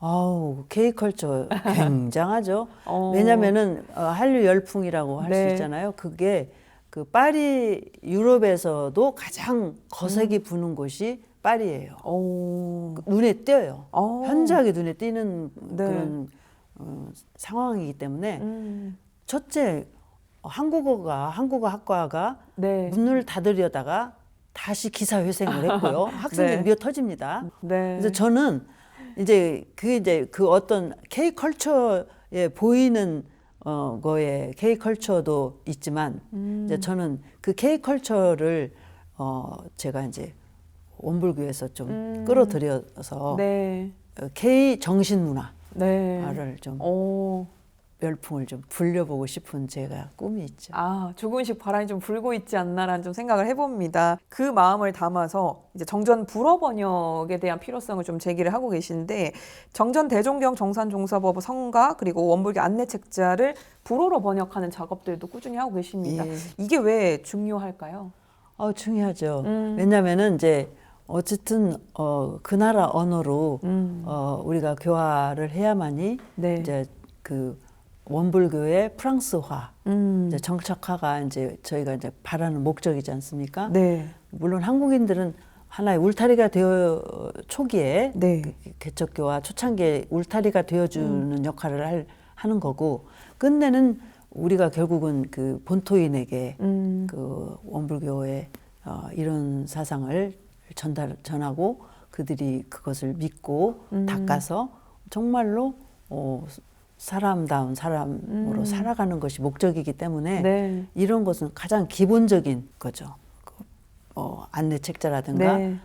아우 K컬처 굉장하죠. 어. 왜냐면은 한류 열풍이라고 할 수 네. 있잖아요. 그게 그 파리 유럽에서도 가장 거세게 부는 곳이 파리예요. 오. 눈에 띄어요. 어. 현저하게 눈에 띄는 네. 그런 상황이기 때문에 음. 첫째 한국어 학과가 네. 문을 닫으려다가 다시 기사 회생을 했고요. 학생들이 네. 미어 터집니다. 네. 그래서 저는 이제 그 어떤 K컬처에 보이는 거에 K컬처도 있지만 이제 저는 그 K컬처를 제가 이제 원불교에서 좀 끌어들여서 네. K 정신문화를 네. 좀 오. 열풍을 좀 불려보고 싶은 제가 꿈이 있죠. 아, 조금씩 바람이 좀 불고 있지 않나라는 좀 생각을 해봅니다. 그 마음을 담아서 이제 정전 불어 번역에 대한 필요성을 좀 제기를 하고 계신데 정전 대종경 정산종사법 성가 그리고 원불교 안내책자를 불어로 번역하는 작업들도 꾸준히 하고 계십니다. 예. 이게 왜 중요할까요? 중요하죠. 왜냐하면은 이제 어쨌든 그 나라 언어로 우리가 교화를 해야만이 네. 이제 그 원불교의 프랑스화, 이제 정착화가 이제 저희가 이제 바라는 목적이지 않습니까? 네. 물론 한국인들은 하나의 울타리가 되어 초기에 네. 그 개척교와 초창기에 울타리가 되어주는 역할을 하는 거고 끝내는 우리가 결국은 그 본토인에게 그 원불교의 이런 사상을 전하고 그들이 그것을 믿고 닦아서 정말로 사람다운 사람으로 살아가는 것이 목적이기 때문에 네. 이런 것은 가장 기본적인 거죠. 안내책자라든가 네.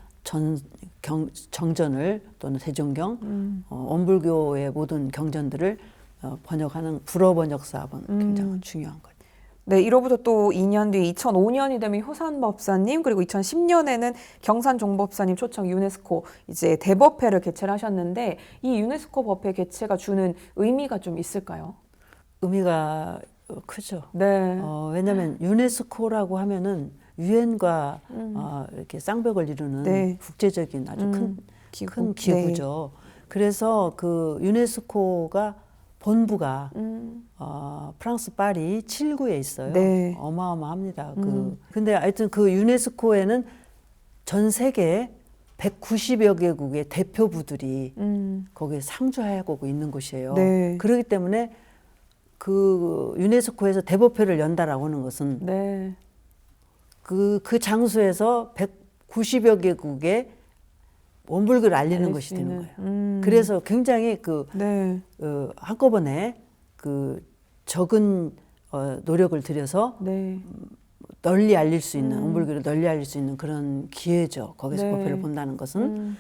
정전을 또는 세종경, 원불교의 모든 경전들을 번역하는 불어 번역 사업은 굉장히 중요한 거죠. 네, 이로부터 또 2년 뒤 2005년이 되면 효산법사님 그리고 2010년에는 경산종법사님 초청 유네스코 이제 대법회를 개최를 하셨는데 이 유네스코 법회 개최가 주는 의미가 좀 있을까요? 의미가 크죠. 네. 왜냐하면 유네스코라고 하면은 유엔과 이렇게 쌍벽을 이루는 네. 국제적인 아주 큰 기구. 기구죠. 그래서 그 유네스코가 본부가 프랑스 파리 7구에 있어요. 네. 어마어마합니다. 근데 하여튼 그 유네스코에는 전 세계 190여 개국의 대표부들이 거기에 상주하고 있는 곳이에요. 네. 그렇기 때문에 그 유네스코에서 대법회를 연다라고 하는 것은 네. 그 장소에서 190여 개국의 원불교를 알리는 것이 되는 거예요. 그래서 굉장히 네. 한꺼번에 그 적은 노력을 들여서 네. 널리 알릴 수 있는 원불교를 널리 알릴 수 있는 그런 기회죠. 거기서 네. 법회를 본다는 것은.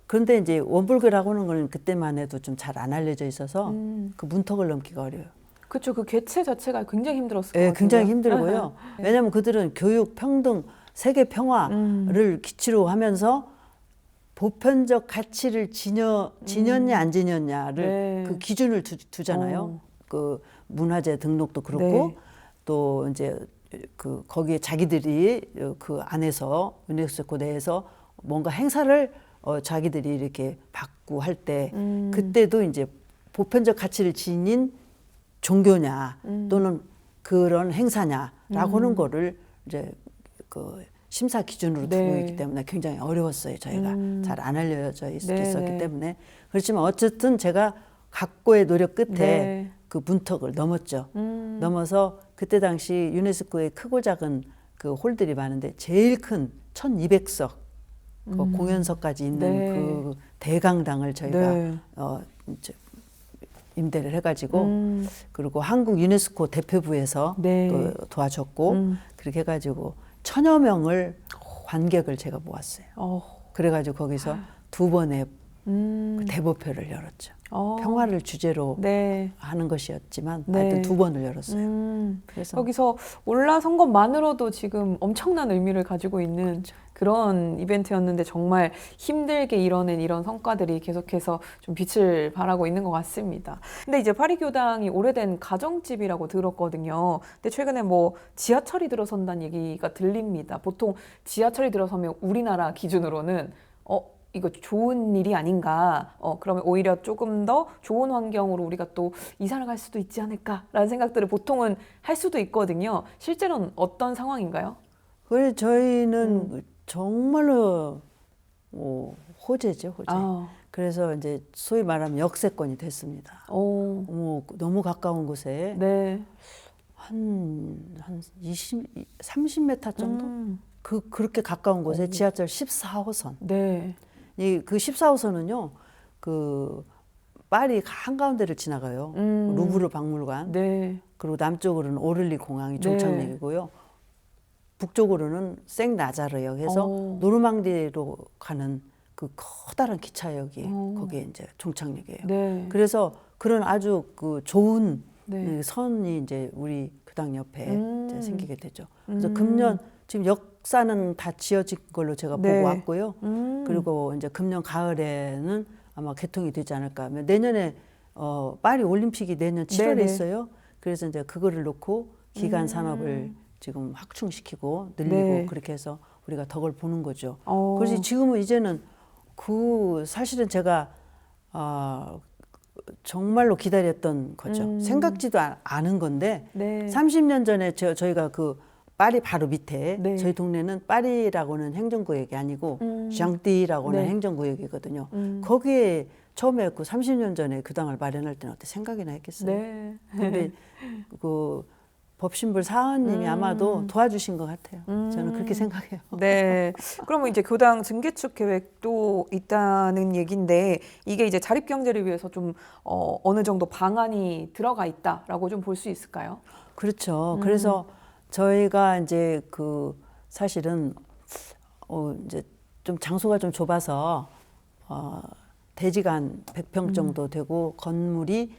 그런데 이제 원불교라고 하는 건 그때만 해도 좀 잘 안 알려져 있어서 그 문턱을 넘기가 어려워요. 그렇죠. 그 개최 자체가 굉장히 힘들었을 것 예, 같아요. 굉장히 힘들고요. 왜냐하면 그들은 교육, 평등, 세계 평화를 기치로 하면서 보편적 가치를 지녔냐 안 지녔냐를 네. 그 기준을 두잖아요. 그 문화재 등록도 그렇고 네. 또 이제 그 거기에 자기들이 그 안에서 유네스코 내에서 뭔가 행사를 자기들이 이렇게 받고 할 때 그때도 이제 보편적 가치를 지닌 종교냐 또는 그런 행사냐라고 하는 거를 이제 그 심사 기준으로 두고 네. 있기 때문에 굉장히 어려웠어요. 저희가 잘 안 알려져 네, 있었기 네. 때문에. 그렇지만 어쨌든 제가 각고의 노력 끝에 네. 그 문턱을 넘었죠. 넘어서 그때 당시 유네스코의 크고 작은 그 홀들이 많은데 제일 큰 1200석 그 공연석까지 있는 네. 그 대강당을 저희가 네. 이제 임대를 해가지고 그리고 한국 유네스코 대표부에서 네. 또 도와줬고 그렇게 해가지고 1000여 명을 관객을 제가 모았어요. 그래가지고 거기서 2번의 그 대보표를 열었죠. 평화를 주제로 네. 하는 것이었지만 네. 하여튼 2번을 열었어요. 그래서 여기서 올라선 것만으로도 지금 엄청난 의미를 가지고 있는 그런 이벤트였는데 정말 힘들게 이뤄낸 이런 성과들이 계속해서 좀 빛을 발하고 있는 것 같습니다. 근데 이제 파리교당이 오래된 가정집이라고 들었거든요. 근데 최근에 뭐 지하철이 들어선다는 얘기가 들립니다. 보통 지하철이 들어서면 우리나라 기준으로는 이거 좋은 일이 아닌가. 그러면 오히려 조금 더 좋은 환경으로 우리가 또 이사를 갈 수도 있지 않을까라는 생각들을 보통은 할 수도 있거든요. 실제로는 어떤 상황인가요? 그래 저희는 정말로 호재죠, 호재. 그래서 이제 소위 말하면 역세권이 됐습니다. 너무 가까운 곳에 네. 한 30m 정도? 그렇게 가까운 곳에 지하철 14호선. 네. 그 14호선은요, 그 파리 한가운데를 지나가요. 루브르 박물관. 네. 그리고 남쪽으로는 오를리 공항이 종착역이고요. 북쪽으로는 생나자르역 해서 노르망디로 가는 그 커다란 기차역이 거기에 이제 종착역이에요. 네. 그래서 그런 아주 그 좋은 네. 선이 이제 우리 교당 옆에 이제 생기게 되죠. 그래서 금년 지금 역사는 다 지어진 걸로 제가 네. 보고 왔고요. 그리고 이제 금년 가을에는 아마 개통이 되지 않을까 하면 내년에 파리 올림픽이 내년 7월에 네네. 있어요. 그래서 이제 그거를 놓고 기간 산업을 지금 확충시키고 늘리고 네. 그렇게 해서 우리가 덕을 보는 거죠. 어. 그래서 지금은 이제는 사실은 제가 정말로 기다렸던 거죠. 생각지도 않은 건데 네. 30년 전에 저희가 그 파리 바로 밑에 네. 저희 동네는 파리라고는 행정구역이 아니고 샹띠라고는 네. 행정구역이거든요. 거기에 처음에 그 30년 전에 교당을 마련할 때는 어떻게 생각이나 했겠어요. 네. 근데 그 법신불 사원님이 아마도 도와주신 것 같아요. 저는 그렇게 생각해요. 네. 그러면 이제 교당 증개축 계획도 있다는 얘기인데 이게 이제 자립 경제를 위해서 좀 어느 정도 방안이 들어가 있다라고 좀 볼 수 있을까요? 그렇죠. 그래서 저희가 이제 그 사실은 이제 좀 장소가 좀 좁아서 대지가 한 100평 정도 되고 건물이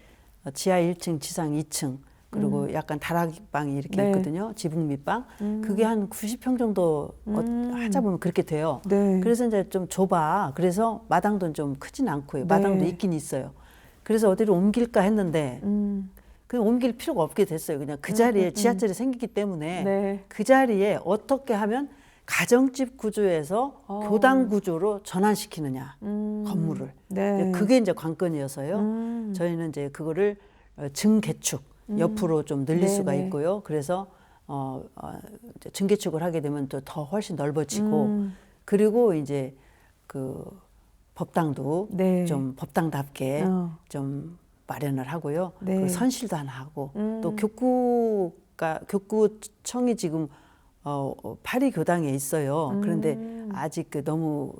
지하 1층, 지상 2층 그리고 약간 다락방이 이렇게 네. 있거든요. 지붕 밑방. 그게 한 90평 정도 하자 보면 그렇게 돼요. 네. 그래서 이제 좀 좁아. 그래서 마당도 좀 크진 않고요. 네. 마당도 있긴 있어요. 그래서 어디로 옮길까 했는데 그 옮길 필요가 없게 됐어요. 그냥 그 자리에 지하철이 생기기 때문에 네. 그 자리에 어떻게 하면 가정집 구조에서 교당 구조로 전환시키느냐 건물을. 네. 그게 이제 관건이어서요. 저희는 이제 그거를 증개축 옆으로 좀 늘릴 수가 네네. 있고요. 그래서 이제 증개축을 하게 되면 또 더 훨씬 넓어지고 그리고 이제 그 법당도 네. 좀 법당답게 좀 마련을 하고요. 네. 그리고 선실도 하나 하고 또 교구청이 지금 파리 교당에 있어요. 그런데 아직 그 너무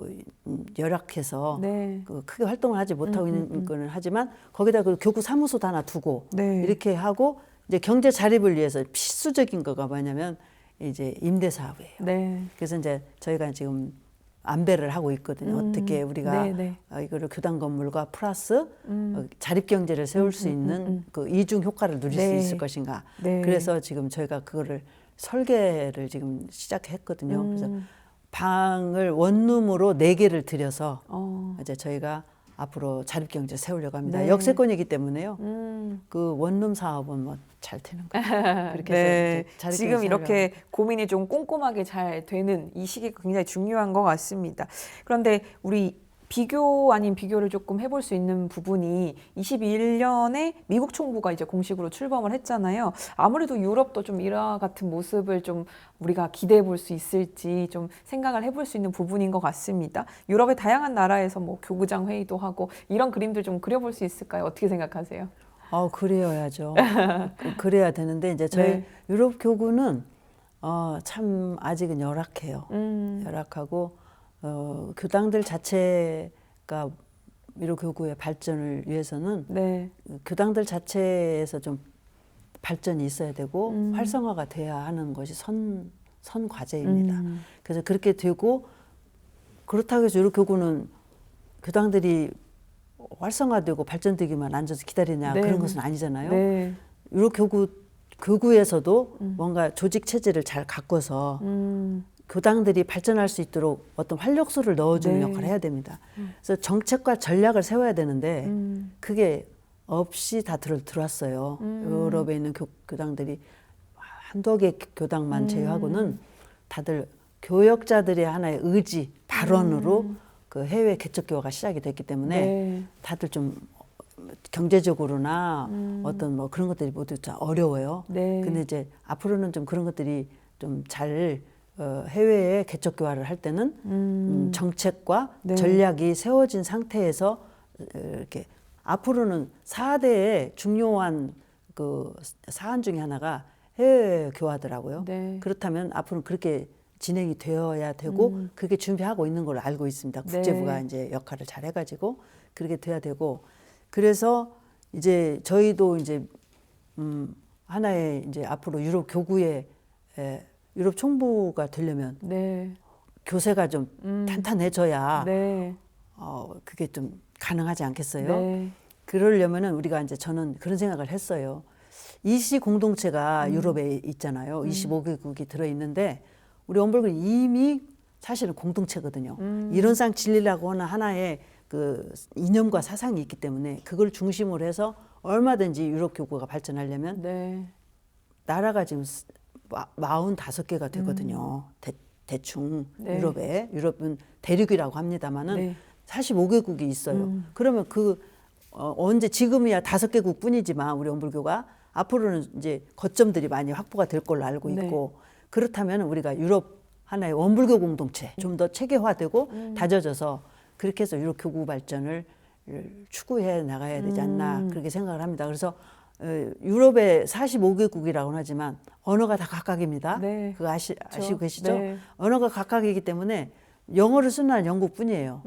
열악해서 네. 크게 활동을 하지 못하고 있는 거는 하지만 거기다 그 교구 사무소도 하나 두고 네. 이렇게 하고 이제 경제 자립을 위해서 필수적인 거가 뭐냐면 이제 임대 사업이에요. 네. 그래서 이제 저희가 지금 안배를 하고 있거든요. 어떻게 우리가 네네. 이거를 교당 건물과 플러스 자립 경제를 세울 수 있는 그 이중 효과를 누릴 네. 수 있을 것인가. 네. 그래서 지금 저희가 그거를 설계를 지금 시작했거든요. 그래서 방을 원룸으로 4개를 들여서 이제 저희가 앞으로 자립경제 세우려고 합니다. 네. 역세권이기 때문에요. 그 원룸 사업은 뭐 잘 되는 거예요. 그렇게 네. 해서 이제 자립경제 지금 이렇게 세우려고 고민이 좀 꼼꼼하게 잘 되는 이 시기가 굉장히 중요한 것 같습니다. 그런데 우리 비교 아닌 비교를 조금 해볼 수 있는 부분이 21년에 미국 총부가 이제 공식으로 출범을 했잖아요. 아무래도 유럽도 좀 이와 같은 모습을 좀 우리가 기대해 볼 수 있을지 좀 생각을 해볼 수 있는 부분인 것 같습니다. 유럽의 다양한 나라에서 뭐 교구장 회의도 하고 이런 그림들 좀 그려볼 수 있을까요? 어떻게 생각하세요? 그래야죠. 그래야 되는데 이제 저희 네. 유럽 교구는 참 아직은 열악해요. 열악하고 교당들 자체가 유럽 교구의 발전을 위해서는 네. 교당들 자체에서 좀 발전이 있어야 되고 활성화가 돼야 하는 것이 선 과제입니다. 그래서 그렇게 되고 그렇다고 해서 유럽 교구는 교당들이 활성화되고 발전되기만 앉아서 기다리냐 네. 그런 것은 아니잖아요. 네. 유럽 교구에서도 뭔가 조직 체제를 잘 가꿔서 교당들이 발전할 수 있도록 어떤 활력소를 넣어주는 네. 역할을 해야 됩니다. 그래서 정책과 전략을 세워야 되는데 그게 없이 다 들어왔어요. 유럽에 있는 교당들이 한두 개 교당만 제외하고는 다들 교역자들의 하나의 의지, 발언으로 그 해외 개척 교화가 시작이 됐기 때문에 네. 다들 좀 경제적으로나 어떤 뭐 그런 것들이 모두 좀 어려워요. 네. 근데 이제 앞으로는 좀 그런 것들이 좀 잘 해외에 개척 교화를 할 때는 정책과 네. 전략이 세워진 상태에서 이렇게 앞으로는 4대의 중요한 그 사안 중에 하나가 해외 교화더라고요. 네. 그렇다면 앞으로는 그렇게 진행이 되어야 되고 그렇게 준비하고 있는 걸로 알고 있습니다. 네. 국제부가 이제 역할을 잘 해가지고 그렇게 돼야 되고 그래서 이제 저희도 이제 하나의 이제 앞으로 유럽 교구의 유럽 총부가 되려면 네. 교세가 좀 탄탄해져야 네. 그게 좀 가능하지 않겠어요? 네. 그러려면은 우리가 이제 저는 그런 생각을 했어요. 이시 공동체가 유럽에 있잖아요. 25개국이 들어 있는데 우리 원불은 이미 사실은 공동체거든요. 이론상 진리라고 하는 하나의 그 이념과 사상이 있기 때문에 그걸 중심으로 해서 얼마든지 유럽 교구가 발전하려면 네. 나라가 지금 45개가 되거든요. 대충 네. 유럽은 대륙이라고 합니다만은 네. 45개국이 있어요. 그러면 언제 지금이야 5개국 뿐이지만 우리 원불교가 앞으로는 이제 거점들이 많이 확보가 될 걸로 알고 있고 그렇다면 우리가 유럽 하나의 원불교 공동체 좀 더 체계화되고 다져져서 그렇게 해서 유럽 교구 발전을 추구해 나가야 되지 않나 그렇게 생각을 합니다. 그래서 유럽의 45개국이라고는 하지만 언어가 다 각각입니다. 네. 그거 아시고 계시죠? 네. 언어가 각각이기 때문에 영어를 쓰는 한 영국뿐이에요.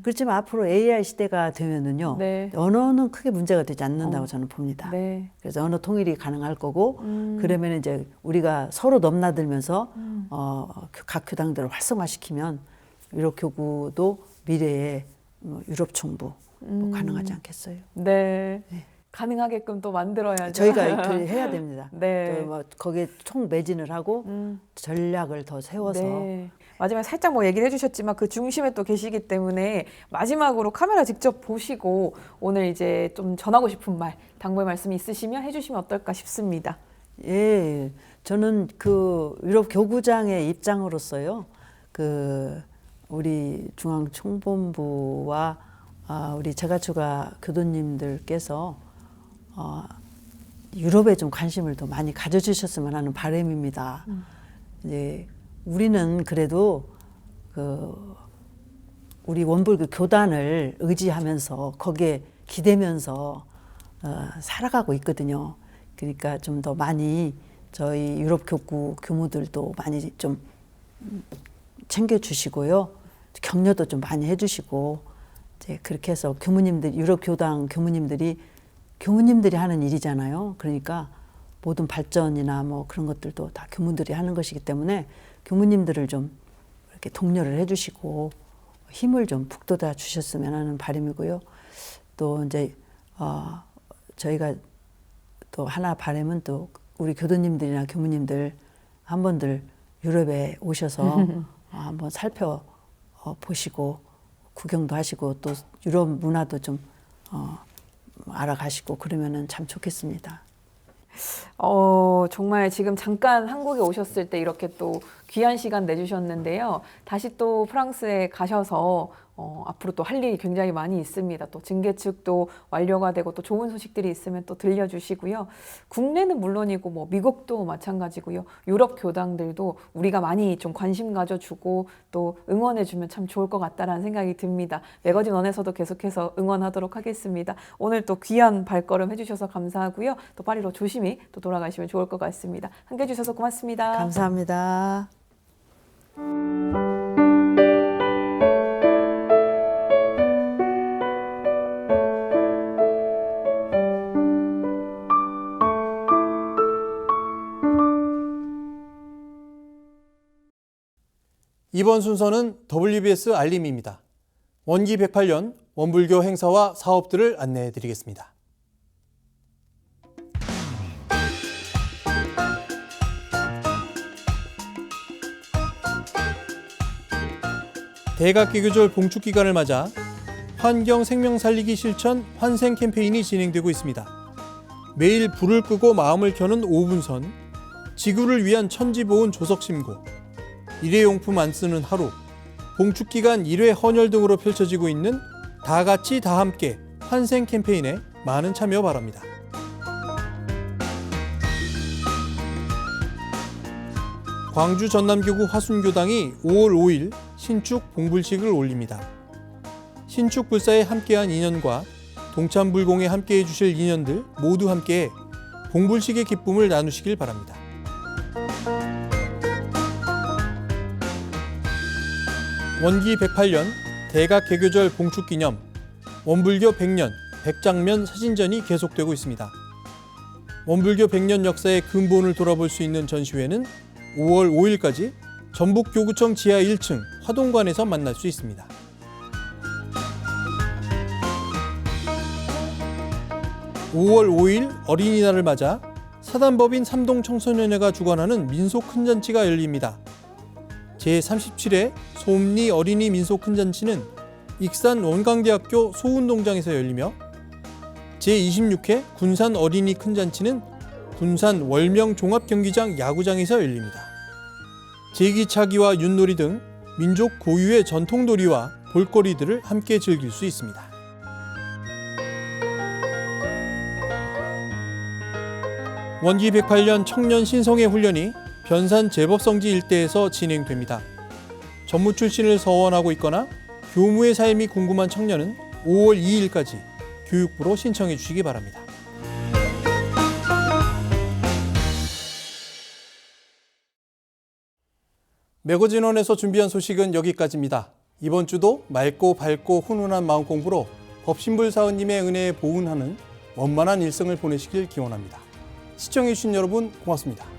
그렇지만 앞으로 AI 시대가 되면은요, 네. 언어는 크게 문제가 되지 않는다고 저는 봅니다. 네. 그래서 언어 통일이 가능할 거고, 그러면 이제 우리가 서로 넘나들면서 각 교당들을 활성화시키면 유럽 교구도 미래에 유럽 총부 가능하지 않겠어요? 네. 가능하게끔 또 만들어야죠. 저희가 그 해야 됩니다. 네. 또 뭐 거기에 총 매진을 하고 전략을 더 세워서 네. 마지막에 살짝 뭐 얘기를 해주셨지만 그 중심에 또 계시기 때문에 마지막으로 카메라 직접 보시고 오늘 이제 좀 전하고 싶은 말, 당부의 말씀이 있으시면 해주시면 어떨까 싶습니다. 예, 저는 그 유럽 교구장의 입장으로서요, 그 우리 중앙총본부와 우리 제가추가 교도님들께서 유럽에 좀 관심을 더 많이 가져주셨으면 하는 바람입니다. 이제 우리는 그래도 우리 원불교 교단을 의지하면서 거기에 기대면서 살아가고 있거든요. 그러니까 좀 더 많이 저희 유럽 교구 교무들도 많이 좀 챙겨주시고요. 격려도 좀 많이 해주시고 이제 그렇게 해서 유럽 교당 교무님들이 하는 일이잖아요. 그러니까 모든 발전이나 뭐 그런 것들도 다 교무들이 하는 것이기 때문에 교무님들을 좀 이렇게 독려를 해주시고 힘을 좀 북돋아 주셨으면 하는 바람이고요. 또 이제 저희가 또 하나 바람은 또 우리 교도님들이나 교무님들 한번들 유럽에 오셔서 한번 살펴보시고 구경도 하시고 또 유럽 문화도 좀 알아가시고 그러면은 참 좋겠습니다. 정말 지금 잠깐 한국에 오셨을 때 이렇게 또 귀한 시간 내주셨는데요. 다시 또 프랑스에 가셔서 앞으로 또 할 일이 굉장히 많이 있습니다. 또 증개측도 완료가 되고 또 좋은 소식들이 있으면 또 들려주시고요. 국내는 물론이고 뭐 미국도 마찬가지고요. 유럽 교당들도 우리가 많이 좀 관심 가져주고 또 응원해주면 참 좋을 것 같다라는 생각이 듭니다. 매거진 원에서도 계속해서 응원하도록 하겠습니다. 오늘 또 귀한 발걸음 해주셔서 감사하고요. 또 파리로 조심히 또 돌아가시면 좋을 것 같습니다. 함께해 주셔서 고맙습니다. 감사합니다. 이번 순서는 WBS 알림입니다. 원기 108년 원불교 행사와 사업들을 안내해 드리겠습니다. 대각개교절 봉축 기간을 맞아 환경 생명 살리기 실천 환생 캠페인이 진행되고 있습니다. 매일 불을 끄고 마음을 켜는 5분선, 지구를 위한 천지보온 조석심고, 일회용품 안 쓰는 하루, 봉축기간 1회 헌혈 등으로 펼쳐지고 있는 다 같이 다 함께 환생 캠페인에 많은 참여 바랍니다. 광주 전남교구 화순교당이 5월 5일 신축 봉불식을 올립니다. 신축 불사에 함께한 인연과 동참불공에 함께해 주실 인연들 모두 함께해 봉불식의 기쁨을 나누시길 바랍니다. 원기 108년 대각개교절 봉축기념 원불교 100년 백장면 사진전이 계속되고 있습니다. 원불교 100년 역사의 근본을 돌아볼 수 있는 전시회는 5월 5일까지 전북교구청 지하 1층 화동관에서 만날 수 있습니다. (5월 5일) 어린이날을 맞아 사단법인 삼동청소년회가 주관하는 민속 큰잔치가 열립니다. 제37회 솜리 어린이 민속 큰잔치는 익산 원광대학교 소운동장에서 열리며 제26회 군산 어린이 큰잔치는 군산 월명 종합경기장 야구장에서 열립니다. 제기차기와 윷놀이 등 민족 고유의 전통놀이와 볼거리들을 함께 즐길 수 있습니다. 원기 108년 청년 신성의 훈련이 변산 제법성지 일대에서 진행됩니다. 전무 출신을 서원하고 있거나 교무의 삶이 궁금한 청년은 5월 2일까지 교육부로 신청해 주시기 바랍니다. 매거진원에서 준비한 소식은 여기까지입니다. 이번 주도 맑고 밝고 훈훈한 마음 공부로 법신불 사은님의 은혜에 보은하는 원만한 일생을 보내시길 기원합니다. 시청해주신 여러분 고맙습니다.